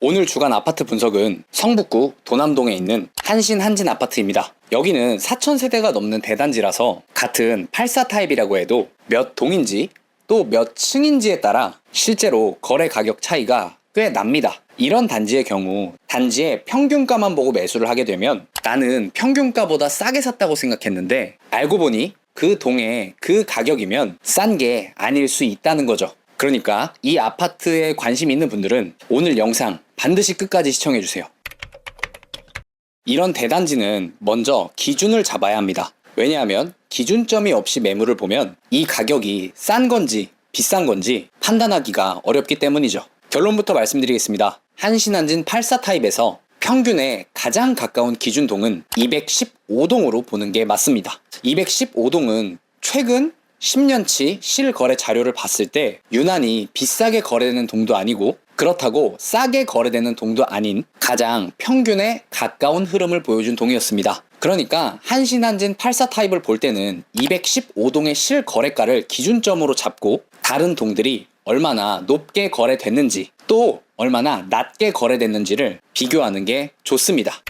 오늘 주간 아파트 분석은 성북구 도남동에 있는 한신 한진 아파트입니다. 여기는 4,000세대가 넘는 대단지라서 같은 84 타입이라고 해도 몇 동인지 또 몇 층인지에 따라 실제로 거래 가격 차이가 꽤 납니다. 이런 단지의 경우 단지의 평균가만 보고 매수를 하게 되면 나는 평균가보다 싸게 샀다고 생각했는데 알고 보니 그 동에 그 가격이면 싼 게 아닐 수 있다는 거죠. 그러니까 이 아파트에 관심 있는 분들은 오늘 영상 반드시 끝까지 시청해주세요. 이런 대단지는 먼저 기준을 잡아야 합니다. 왜냐하면 기준점이 없이 매물을 보면 이 가격이 싼 건지 비싼 건지 판단하기가 어렵기 때문이죠. 결론부터 말씀드리겠습니다. 한신한진 84 타입에서 평균에 가장 가까운 기준동은 215동으로 보는 게 맞습니다. 215동은 최근 10년치 실거래 자료를 봤을 때 유난히 비싸게 거래되는 동도 아니고 그렇다고 싸게 거래되는 동도 아닌 가장 평균에 가까운 흐름을 보여준 동이었습니다. 그러니까 한신한진 84 타입을 볼 때는 215동의 실거래가를 기준점으로 잡고 다른 동들이 얼마나 높게 거래됐는지 또 얼마나 낮게 거래됐는지를 비교하는 게 좋습니다.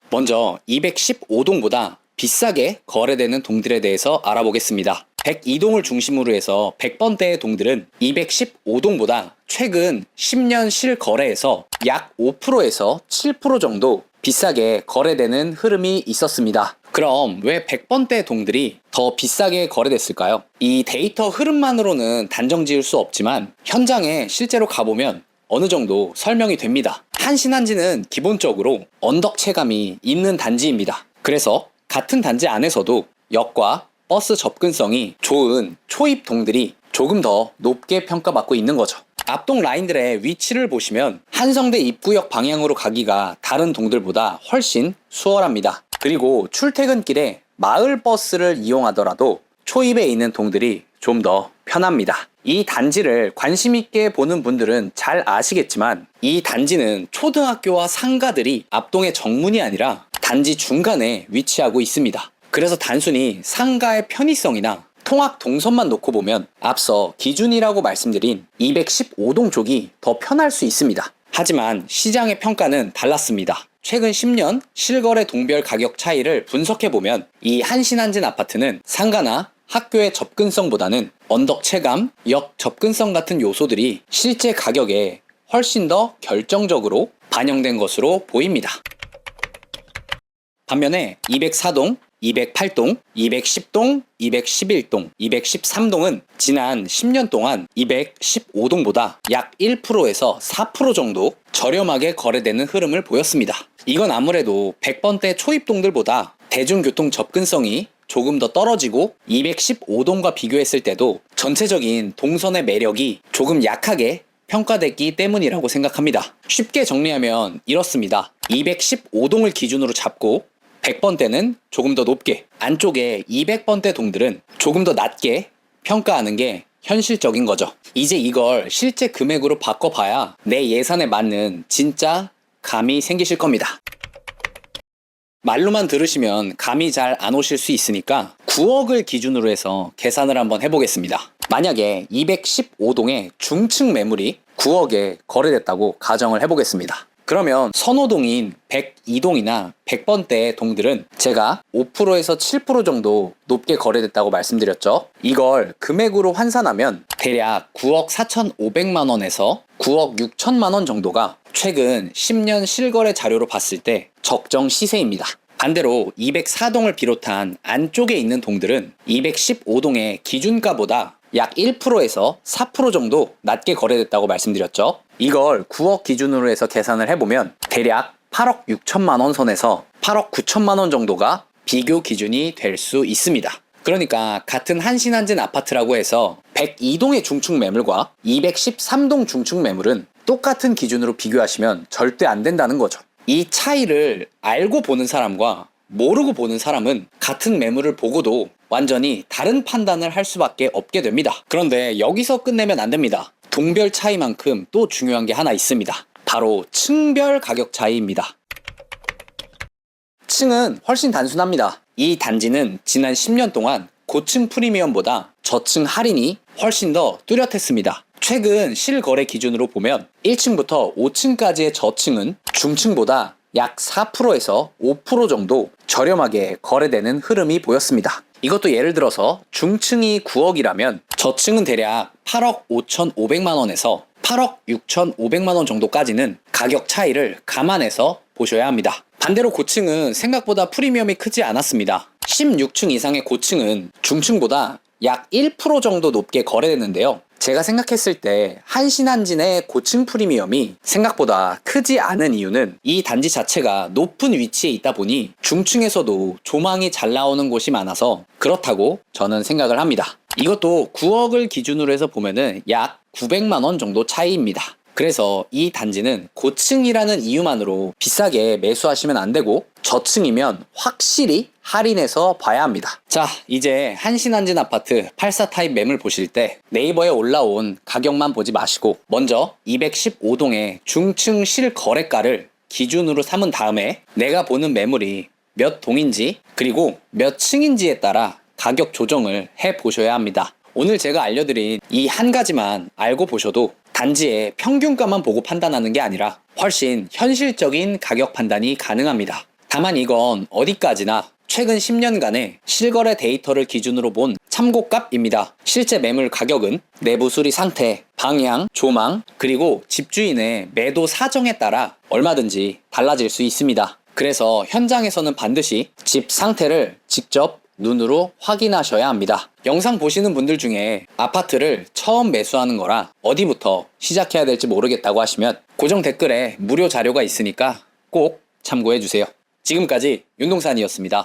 먼저 215동보다 비싸게 거래되는 동들에 대해서 알아보겠습니다. 102동을 중심으로 해서 100번대의 동들은 215동보다 최근 10년 실거래에서 약 5%에서 7% 정도 비싸게 거래되는 흐름이 있었습니다. 그럼 왜 100번대 동들이 더 비싸게 거래됐을까요? 이 데이터 흐름만으로는 단정 지을 수 없지만 현장에 실제로 가보면 어느 정도 설명이 됩니다. 한신한진은 기본적으로 언덕 체감이 있는 단지입니다. 그래서 같은 단지 안에서도 역과 버스 접근성이 좋은 초입 동들이 조금 더 높게 평가받고 있는 거죠. 앞동 라인들의 위치를 보시면 한성대 입구역 방향으로 가기가 다른 동들보다 훨씬 수월합니다. 그리고 출퇴근길에 마을 버스를 이용하더라도 초입에 있는 동들이 좀 더 편합니다. 이 단지를 관심 있게 보는 분들은 잘 아시겠지만 이 단지는 초등학교와 상가들이 앞동의 정문이 아니라 단지 중간에 위치하고 있습니다. 그래서 단순히 상가의 편의성이나 통학 동선만 놓고 보면 앞서 기준이라고 말씀드린 215동 쪽이 더 편할 수 있습니다. 하지만 시장의 평가는 달랐습니다. 최근 10년 실거래 동별 가격 차이를 분석해보면 이 한신한진 아파트는 상가나 학교의 접근성보다는 언덕 체감, 역 접근성 같은 요소들이 실제 가격에 훨씬 더 결정적으로 반영된 것으로 보입니다. 반면에 204동, 208동, 210동, 211동, 213동은 지난 10년 동안 215동보다 약 1%에서 4% 정도 저렴하게 거래되는 흐름을 보였습니다. 이건 아무래도 100번대 초입동들보다 대중교통 접근성이 조금 더 떨어지고 215동과 비교했을 때도 전체적인 동선의 매력이 조금 약하게 평가됐기 때문이라고 생각합니다. 쉽게 정리하면 이렇습니다. 215동을 기준으로 잡고 100번대는 조금 더 높게, 안쪽에 200번대 동들은 조금 더 낮게 평가하는 게 현실적인 거죠. 이제 이걸 실제 금액으로 바꿔봐야 내 예산에 맞는 진짜 감이 생기실 겁니다. 말로만 들으시면 감이 잘 안 오실 수 있으니까 9억을 기준으로 해서 계산을 한번 해보겠습니다. 만약에 215동의 중층 매물이 9억에 거래됐다고 가정을 해보겠습니다. 그러면 선호동인 102동이나 100번대 동들은 제가 5%에서 7% 정도 높게 거래됐다고 말씀드렸죠. 이걸 금액으로 환산하면 대략 9억 4,500만 원에서 9억 6천만 원 정도가 최근 10년 실거래 자료로 봤을 때 적정 시세입니다. 반대로 204동을 비롯한 안쪽에 있는 동들은 215동의 기준가보다 약 1%에서 4% 정도 낮게 거래됐다고 말씀드렸죠. 이걸 9억 기준으로 해서 계산을 해보면 대략 8억 6천만 원 선에서 8억 9천만 원 정도가 비교 기준이 될 수 있습니다. 그러니까 같은 한신한진 아파트라고 해서 102동의 중층 매물과 213동 중층 매물은 똑같은 기준으로 비교하시면 절대 안 된다는 거죠. 이 차이를 알고 보는 사람과 모르고 보는 사람은 같은 매물을 보고도 완전히 다른 판단을 할 수밖에 없게 됩니다. 그런데 여기서 끝내면 안 됩니다. 동별 차이만큼 또 중요한 게 하나 있습니다. 바로 층별 가격 차이입니다. 층은 훨씬 단순합니다. 이 단지는 지난 10년 동안 고층 프리미엄보다 저층 할인이 훨씬 더 뚜렷했습니다. 최근 실거래 기준으로 보면 1층부터 5층까지의 저층은 중층보다 약 4%에서 5% 정도 저렴하게 거래되는 흐름이 보였습니다. 이것도 예를 들어서 중층이 9억이라면 저층은 대략 8억 5,500만 원에서 8억 6,500만 원 정도까지는 가격 차이를 감안해서 보셔야 합니다. 반대로 고층은 생각보다 프리미엄이 크지 않았습니다. 16층 이상의 고층은 중층보다 약 1% 정도 높게 거래됐는데요. 제가 생각했을 때 한신한진의 고층 프리미엄이 생각보다 크지 않은 이유는 이 단지 자체가 높은 위치에 있다 보니 중층에서도 조망이 잘 나오는 곳이 많아서 그렇다고 저는 생각을 합니다. 이것도 9억을 기준으로 해서 보면은 약 900만 원 정도 차이입니다. 그래서 이 단지는 고층이라는 이유만으로 비싸게 매수하시면 안 되고 저층이면 확실히 할인해서 봐야 합니다. 자, 이제 한신한진 아파트 84 타입 매물 보실 때 네이버에 올라온 가격만 보지 마시고 먼저 215동의 중층 실거래가를 기준으로 삼은 다음에 내가 보는 매물이 몇 동인지 그리고 몇 층인지에 따라 가격 조정을 해 보셔야 합니다. 오늘 제가 알려드린 이 한 가지만 알고 보셔도 단지의 평균가만 보고 판단하는 게 아니라 훨씬 현실적인 가격 판단이 가능합니다. 다만 이건 어디까지나 최근 10년간의 실거래 데이터를 기준으로 본 참고값입니다. 실제 매물 가격은 내부 수리 상태, 방향, 조망, 그리고 집주인의 매도 사정에 따라 얼마든지 달라질 수 있습니다. 그래서 현장에서는 반드시 집 상태를 직접 눈으로 확인하셔야 합니다. 영상 보시는 분들 중에 아파트를 처음 매수하는 거라 어디부터 시작해야 될지 모르겠다고 하시면 고정 댓글에 무료 자료가 있으니까 꼭 참고해 주세요. 지금까지 윤동산이었습니다.